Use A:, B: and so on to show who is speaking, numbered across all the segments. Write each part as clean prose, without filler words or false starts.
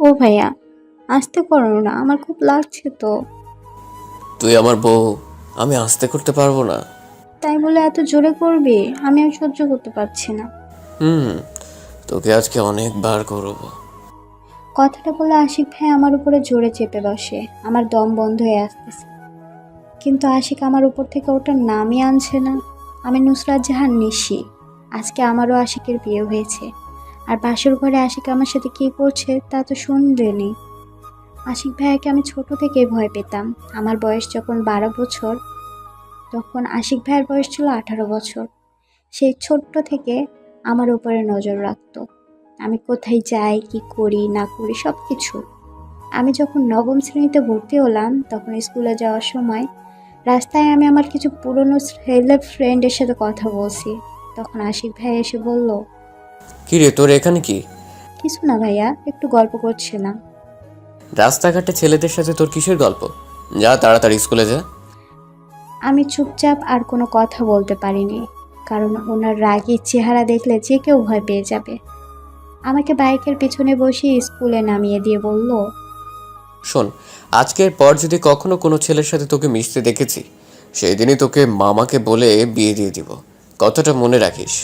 A: ও ভাইয়া, আসতে করো না, আমার খুব লাগছে তো।
B: তুই আমার বউ, আমি আস্তে করতে পারবো না?
A: তাই বলে এত জোরে করবি? আমি আর সহ্য করতে পারছি না।
B: হুম, তোকে আজকে অনেকবার করবো।
A: কথাটা বলে আশিক ভাই আমার উপরে জোরে চেপে বসে। আমার দম বন্ধ হয়ে আসতেছে, কিন্তু আশিক আমার উপর থেকে ওটার নামই আনছে না। আমি নুসরাত জাহান নিশি। আজকে আমারও আশিকের বিয়ে হয়েছে, আর বাসর ঘরে আশিক আমার সাথে কি করছে তা তো শুনলেনি। আশিক ভাইয়াকে আমি ছোট থেকেই ভয় পেতাম। আমার বয়স যখন 12 বছর, তখন আশিক ভাইয়ের বয়স ছিল 18 বছর। সেই ছোট্ট থেকে আমার উপরে নজর রাখতো, আমি কোথায় যাই, কি করি না করি সব কিছু। আমি যখন নবম শ্রেণীতে ভর্তি হলাম, তখন স্কুলে যাওয়ার সময় রাস্তায় আমি আমার কিছু পুরনো ছেলে ফ্রেন্ডের সাথে কথা বলছি। তখন আশিক ভাই এসে বলল,
B: কি রে, তোর এখানে কি?
A: কিছু না ভাইয়া, একটু গল্প করছিলাম।
B: রাস্তাঘাটে ছেলেদের সাথে তোর কিসের গল্প? যা তাড়াতাড়ি স্কুলে যা।
A: আমি চুপচাপ আর কোনো কথা বলতে পারিনি, কারণ ওনার রাগী চেহারা দেখলে যে কেউ ভয় পেয়ে যাবে। আমাকে বাইকের পিছনে বসিয়ে স্কুলে নামিয়ে দিয়ে বলল,
B: শোন, আজকের পর যদি কখনো কোনো ছেলের সাথে তোকে মিশতে দেখেছি, সেই দিনই তোকে মামাকে বলে বিয়ে দিয়ে দিব। কথাটা মনে রাখিস।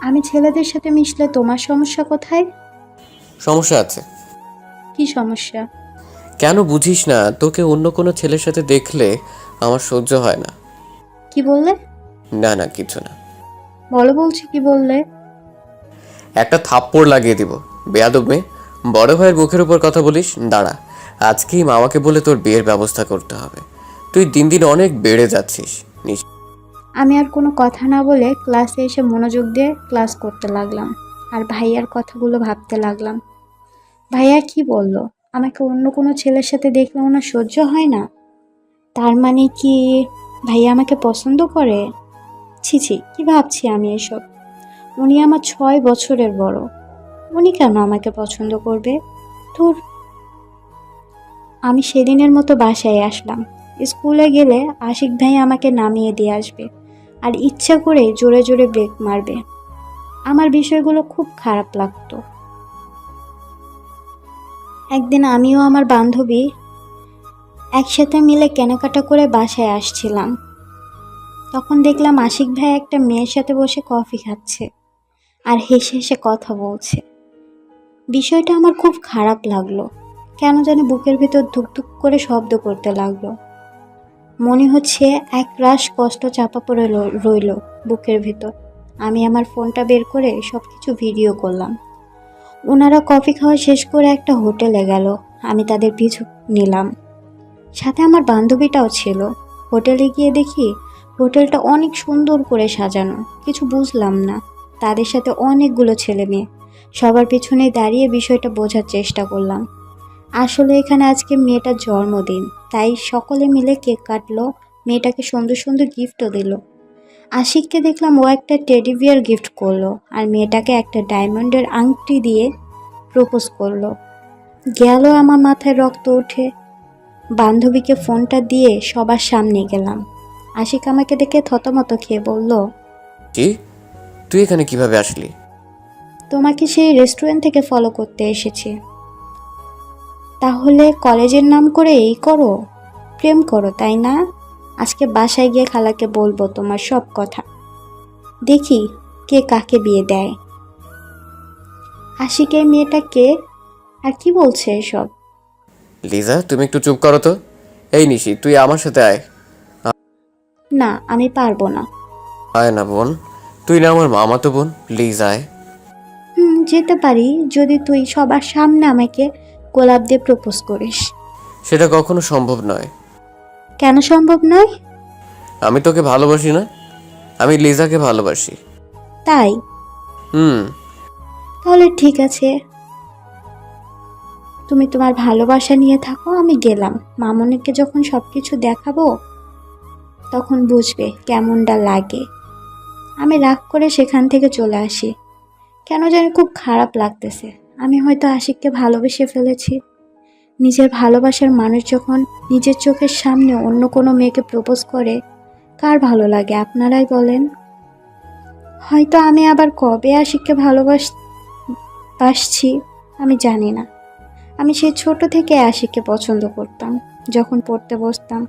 A: আমি ছেলেদের সাথে মিশলে তোমার সমস্যা কোথায়?
B: সমস্যা আছে।
A: কি সমস্যা?
B: কেন বুঝিস না? তোকে অন্য কোনো ছেলের সাথে দেখলে আমার সহ্য হয় না।
A: কি বললে?
B: না না, কিছু না।
A: বলো বলছি, কি বললে?
B: একটা থাপ্পড় লাগিয়ে দিব। বেয়াদব মেয়ে, বড় ভাইয়ের মুখের উপর কথা বলিস? দাঁড়া, আজকেই মামাকে বলে তোর বিয়ের ব্যবস্থা করতে হবে। তুই দিন দিন অনেক বেড়ে যাচ্ছিস।
A: আমি আর কোনো কথা না বলে ক্লাসে এসে মনোযোগ দিয়ে ক্লাস করতে লাগলাম, আর ভাইয়ার কথাগুলো ভাবতে লাগলাম। ভাইয়া কি বলল? আমাকে অন্য কোনো ছেলের সাথে দেখলে ওনার সহ্য হয় না? তার মানে কি ভাইয়া আমাকে পছন্দ করে? ছি ছি, কি ভাবছি আমি এসব? উনি আমার 6 বছরের বড়, উনি কেন আমাকে পছন্দ করবে? ধুর। আমি সেদিনের মতো বাসায় আসলাম। স্কুলে গেলে আশিক ভাই আমাকে নামিয়ে দিয়ে আসবে, আর ইচ্ছা করে জোরে জোরে ব্রেক মারবে। আমার বিষয়গুলো খুব খারাপ লাগতো। একদিন আমিও আমার বান্ধবী একসাথে মিলে কেনাকাটা করে বাসায় আসছিলাম। তখন দেখলাম আশিক ভাই একটা মেয়ের সাথে বসে কফি খাচ্ছে আর হেসে হেসে কথা বলছে। বিষয়টা আমার খুব খারাপ লাগলো। কেন জানি বুকের ভিতর ধুকধুক করে শব্দ করতে লাগলো। মনে হচ্ছে এক রাশ কষ্ট চাপা পড়ে রইল বুকের ভিতর। আমি আমার ফোনটা বের করে সবকিছু ভিডিও করলাম। ওনারা কফি খাওয়া শেষ করে একটা হোটেলে গেল। আমি তাদের পিছু নিলাম, সাথে আমার বান্ধবীটাও ছিল। হোটেলে গিয়ে দেখি হোটেলটা অনেক সুন্দর করে সাজানো। কিছু বুঝলাম না। তাদের সাথে অনেকগুলো ছেলে মেয়ে, সবার পিছনে দাঁড়িয়ে বিষয়টা বোঝার চেষ্টা করলাম। আসলে এখানে আজকে মেয়েটার জন্মদিন, তাই সকলে মিলে কেক কাটলো, মেয়েটাকে সুন্দর সুন্দর গিফটও দিল। আশিককে দেখলাম ও একটা টেডি বিয়ার গিফট করলো, আর মেয়েটাকে একটা ডায়মন্ডের আংটি দিয়ে প্রপোজ করলো। গেল আমার মাথায় রক্ত উঠে। বান্ধবীকে ফোনটা দিয়ে সবার সামনে গেলাম। আশিক আমাকে দেখে থতমত খেয়ে বলল,
B: কি? তুই এখানে কিভাবে আসলি?
A: তোমাকে সেই রেস্টুরেন্ট থেকে ফলো করতে এসেছি। তাহলে কলেজের নাম করে এই করো, প্রেম করো তাই না? আজকে বাসায় গিয়ে খালাকে বলবো তোমার সব কথা, দেখি কে কাকে বিয়ে দেয়। আশিকের মেয়েটা কে, আর কি বলছে এসব?
B: লিজা, তুমি একটু চুপ করো তো। এই নিশি, তুই আমার সাথে আয়।
A: না, আমি পারবো না।
B: আয় না বোন, তুই না আমার মামাতো বোন, প্লিজ আয়।
A: যেতে পারি যদি তুই সবার সামনে আমাকে গোলাপ দিয়ে প্রপোজ করিস।
B: সেটা কখনো সম্ভব নয়।
A: কেন সম্ভব নয়?
B: আমি তোকে ভালোবাসি না, আমি লিজাকে ভালোবাসি।
A: তাই?
B: হুম।
A: তাহলে ঠিক আছে, তুমি তোমার ভালোবাসা নিয়ে থাকো, আমি গেলাম। মামুনিকে যখন সবকিছু দেখাবো তখন বুঝবে কেমনটা লাগে। আমি রাগ করে সেখান থেকে চলে আসি। কেন জানি খুব খারাপ লাগতেছে। আমি হয়তো আশিককে ভালোবেসে ফেলেছি। নিজের ভালোবাসার মানুষ যখন নিজের চোখের সামনে অন্য কোনো মেয়েকে প্রপোজ করে, কার ভালো লাগে আপনারাই বলেন। হয়তো আমি আবার কবে আশিককে বাসছি আমি জানি না। আমি সেই ছোট থেকে আশিককে পছন্দ করতাম। যখন পড়তে বসতাম,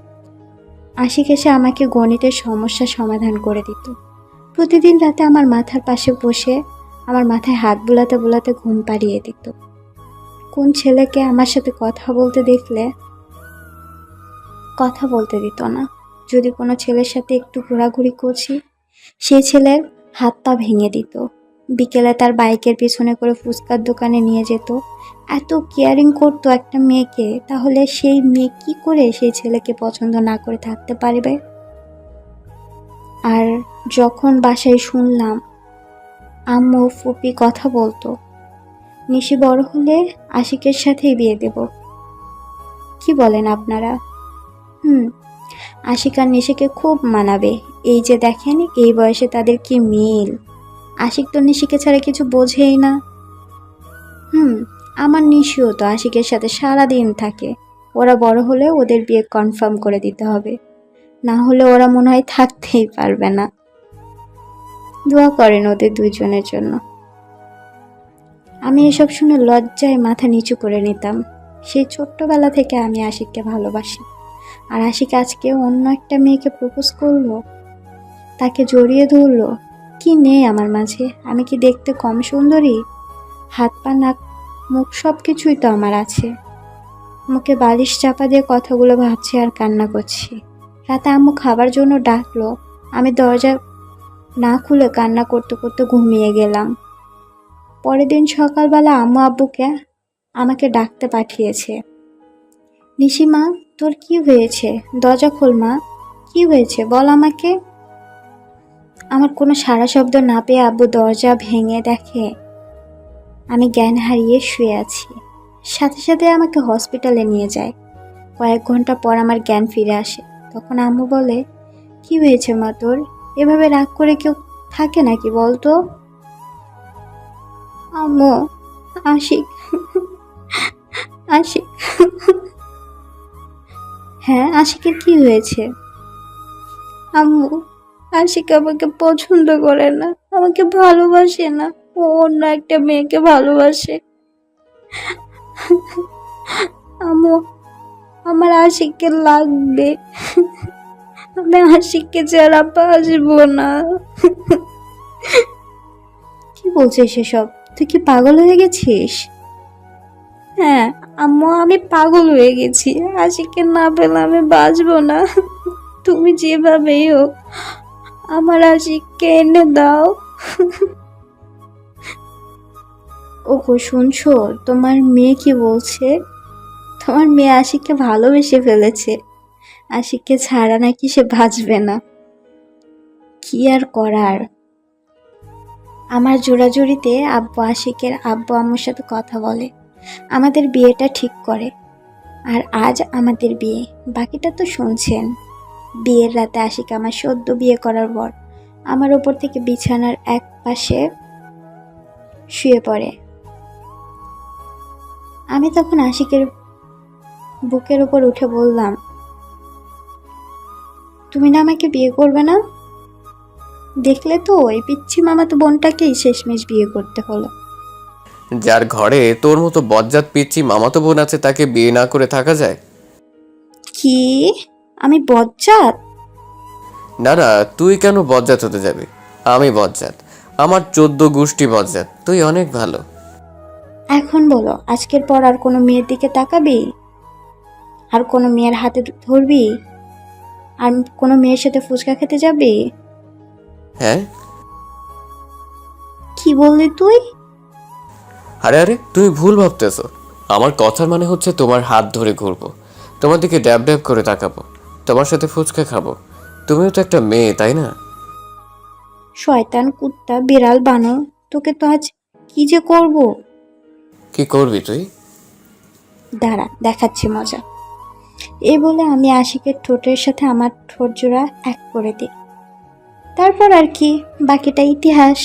A: আশিক এসে আমাকে গণিতের সমস্যা সমাধান করে দিত। প্রতিদিন রাতে আমার মাথার পাশে বসে আমার মাথায় হাত বুলাতে বুলাতে ঘুম পাড়িয়ে দিত। কোন ছেলেকে আমার সাথে কথা বলতে দেখলে কথা বলতে দিত না? যদি কোনো ছেলের সাথে একটু ঘোরাঘুরি করছি, সেই ছেলের হাত পা ভেঙে দিত। বিকেলে তার বাইকের পিছনে করে ফুচকার দোকানে নিয়ে যেত। এত কেয়ারিং করতো একটা মেয়েকে, তাহলে সেই মেয়ে কি করে সেই ছেলেকে পছন্দ না করে থাকতে পারবে? আর যখন বাসায় শুনলাম আম্মু ফুপি কথা বলতো, নিশি বড় হলে আশিকের সাথেই বিয়ে দেব, কি বলেন আপনারা? আশিক আর নিশিকে খুব মানাবে। এই যে দেখেন, এই বয়সে তাদের কি মিল। আশিক তো নিশিকে ছাড়া কিছু বোঝেই না। আমার নিশিও তো আশিকের সাথে সারা দিন থাকে। ওরা বড় হলে ওদের বিয়ে কনফার্ম করে দিতে হবে, না হলে ওরা মনে হয় থাকতেই পারবে না। দোয়া করেন ওদের দুইজনের জন্য। আমি এসব শুনে লজ্জায় মাথা নিচু করে নিতাম। সেই ছোট্টবেলা থেকে আমি আশিককে ভালোবাসি, আর আশিক আজকে অন্য একটা মেয়েকে প্রপোজ করলো, তাকে জড়িয়ে ধরলো। কি নেই আমার মাঝে? আমি কি দেখতে কম সুন্দরী? হাত পা নাক মুখ সব কিছুই তো আমার আছে। মুখে বালিশ চাপা দিয়ে কথাগুলো ভাবছি আর কান্না করছি। রাতে আম্মু খাবার জন্য ডাকলো, আমি দরজা না খুলে কান্না করতে করতে ঘুমিয়ে গেলাম। পরের দিন সকালবেলা আম্মু আব্বুকে আমাকে ডাকতে পাঠিয়েছে। নিশিমা, তোর কি হয়েছে? দরজা খোল মা, কি হয়েছে বল আমাকে। আমার কোনো সাড়া শব্দ না পেয়ে আব্বু দরজা ভেঙে দেখে আমি জ্ঞান হারিয়ে শুয়ে আছি। সাথে সাথে আমাকে হসপিটালে নিয়ে যায়। কয়েক ঘন্টা পর আমার জ্ঞান ফিরে আসে। তখন আম্মু বলে, কি হয়েছে মা তোর? এভাবে রাগ করে কেউ থাকে নাকি বলতো? আম্মু, আশিক আশিক হ্যাঁ, আশিকের কি হয়েছে? আম্মু, আশিক আমাকে পছন্দ করে না, আমাকে ভালোবাসে না। ও অন্য একটা মেয়েকে ভালোবাসে। আম্মু, আমার আশিককে লাগবে। আমি আশিককে ছাড়া বাঁচবো না। কি বলছিস এসব? তুই কি পাগল হয়ে গেছিস? হ্যাঁ আম্মু, আমি পাগল হয়ে গেছি। আশিককে না পেলে আমি বাঁচবো না। তুমি যেভাবেই হোক আমার আশিককে এনে দাও। ওগো শুনছো, তোমার মেয়ে কি বলছে? তোমার মেয়ে আশিককে ভালোবেসে ফেলেছে। আশিককে ছাড়া নাকি সে বাঁচবে না। কি আর করার। আমার জোড়াজুড়িতে আব্বু আশিকের আব্বু আম্মুর সাথে কথা বলে, আমাদের বিয়েটা ঠিক করে। আর আজ আমাদের বিয়ে। বাকিটা তো শুনছেন। বিয়ের রাতে আশিক আমার সদ্য বিয়ে করার পর আমার ওপর থেকে বিছানার এক পাশে শুয়ে পড়ে। আমি তখন আশিকের বুকের উপর উঠে বললাম, তুমি না আমাকে বিয়ে করবে না? দেখলে তো, ওই পিচ্ছি মামাতো বোনটাকেই শেষমেশ বিয়ে করতে হলো।
B: যার ঘরে তোর মতো বজ্জাত পিচ্চি মামাতো বোন আছে তাকে বিয়ে না করে থাকা যায়?
A: কি? আমি বজ্জাত?
B: না না, তুই কেন বজ্জাত হতে যাবি? আমি বজ্জাত। আমার 14 গোষ্ঠী বজ্জাত। তুই অনেক ভালো।
A: এখন বলো, আজকের পর আর কোনো মেয়ের দিকে তাকাবি? আর কোনো মেয়ের হাতে ধরবি? আর কোনো মেয়ের সাথে ফুচকা খেতে যাবি?
B: হ্যাঁ।
A: কি বললি তুই?
B: আরে আরে, তুমি ভুল ভাবতেছো। আমার কথার মানে হচ্ছে তোমার হাত ধরে ঘুরবো, তোমার দিকে ড্যাব ড্যাব করে তাকাবো, তোমার সাথে ফুচকা খাবো। তুমিও তো একটা মেয়ে, তাই না?
A: শয়তান, কুত্তা, বিড়াল, বানর, তোকে তো আজ কি যে করব।
B: কি করবি তুই?
A: দাঁড়া, দেখাচ্ছি মজা। এই বলে আমি আশিকের ঠোঁটের সাথে আমার ঠোঁট জোড়া এক করে দিই। তারপর আর কি, বাকিটা ইতিহাস।